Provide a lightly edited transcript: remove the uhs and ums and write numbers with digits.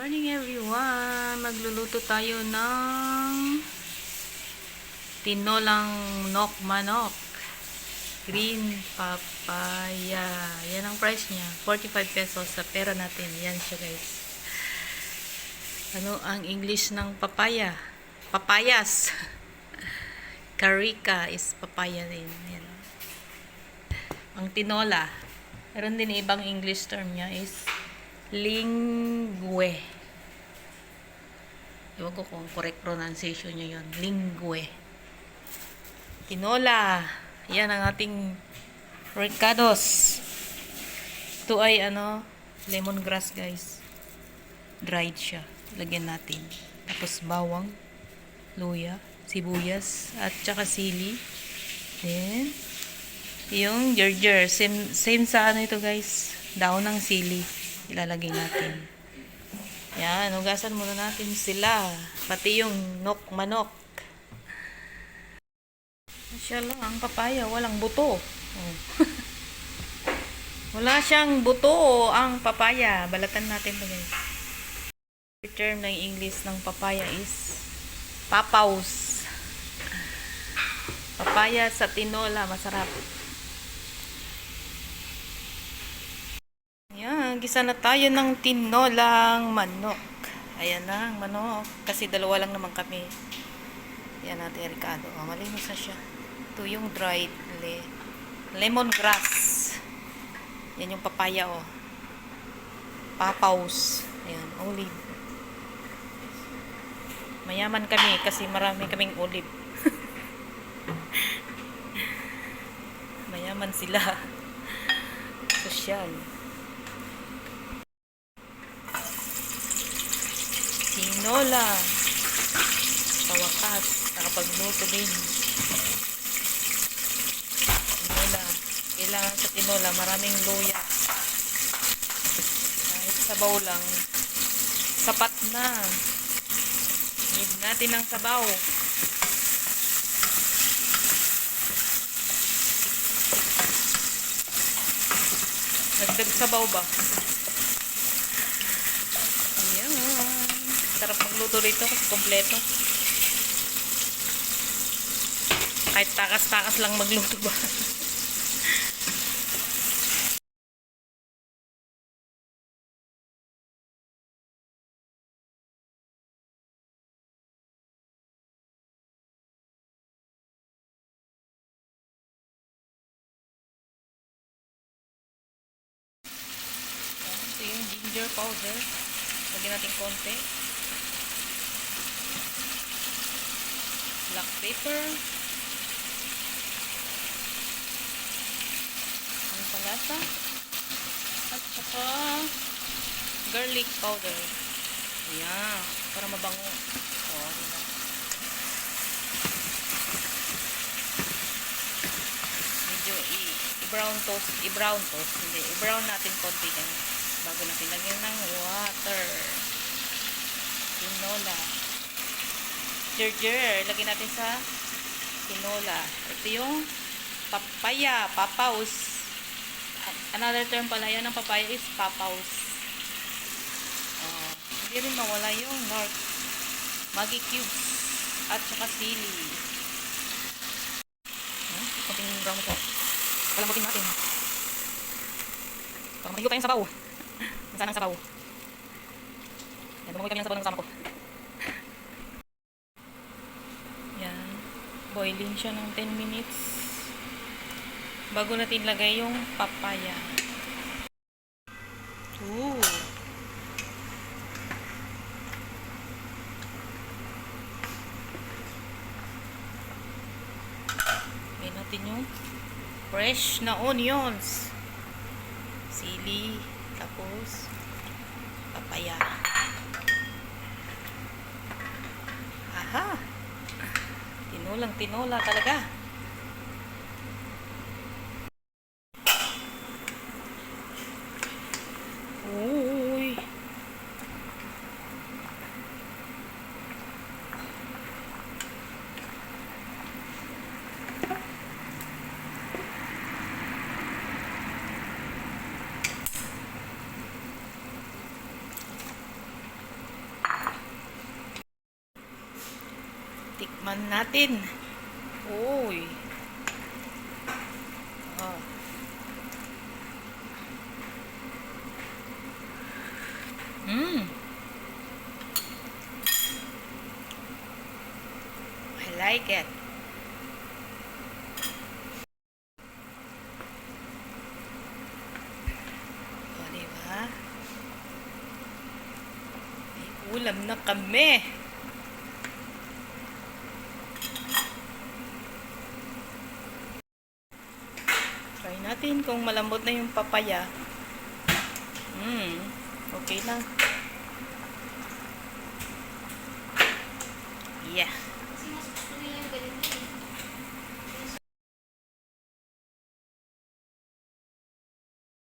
Morning everyone! Magluluto tayo ng tinolang manok. Green papaya. Yan ang price niya. 45 pesos sa pera natin. Yan siya guys. Ano ang English ng papaya? Papayas. Carica is papaya din. Yan. Ang tinola. Meron din ibang English term niya is linggue. Ewan ko kung correct pronunciation niya yun. Linggue. Tinola. Yan ang ating ricados. Ito ay lemongrass guys. Dried siya. Lagyan natin. Tapos bawang, luya, sibuyas, at saka sili. Then, yung ginger. Same sa ito guys. Daon ng sili. Ilalagay natin. Yan, hugasan muna natin sila. Pati yung manok. Masya lang, ang papaya, walang buto. Oh. Wala siyang buto ang papaya. Balatan natin ito guys. The term ng English ng papaya is papaws. Papaya sa tinola, masarap. Yan, gisa na tayo ng tinolang manok. Ayan na ang manok. Kasi dalawa lang naman kami. Yan natin, Ricardo. Oh, malinis na siya. Ito yung dried lemongrass. Yan yung papaya, oh. Papaws. Ayan, olive. Mayaman kami kasi marami kaming olive. Mayaman sila. Sosyal. Tinola. Pawakas. Nakapagluto din. Tinola. Kailangan sa tinola maraming luya. Kahit sabaw lang. Sapat na. Need natin ng sabaw. Nagdag sabaw ba? Sarap magluto rito kasi kompleto. Kahit takas-takas lang magluto ba. Ito yung ginger powder. Lagyan natin konti. Black pepper, ang palasa, at saka garlic powder. Ayan, para mabango. Oh, diba? Medyo i-brown toast, hindi, i-brown natin konti yan bago natin lagyan ng water. Tinola. Ginger, lagyan natin sa tinola. Ito yung papaya, papaws. Another term pala yan ng papaya is papaws. Hindi rin mawala yung Maggi cubes at saka sili. Kunting brown ito. Palambutin natin. Para mahigo tayong sabaw. Nasaan ang sabaw? Yan, bumuhay kami ng sabaw ng kasama ko. Boiling siya ng 10 minutes bago natin lagay yung papaya. Ooh. Lagay natin yung fresh na onions, sili, tapos papaya. Aha! Tinola talaga. Uy. Tikman natin. Uy. Oh. I like it. O, diba? May ulam na kami. Try natin kung malambot na yung papaya. Okay na. Yeah.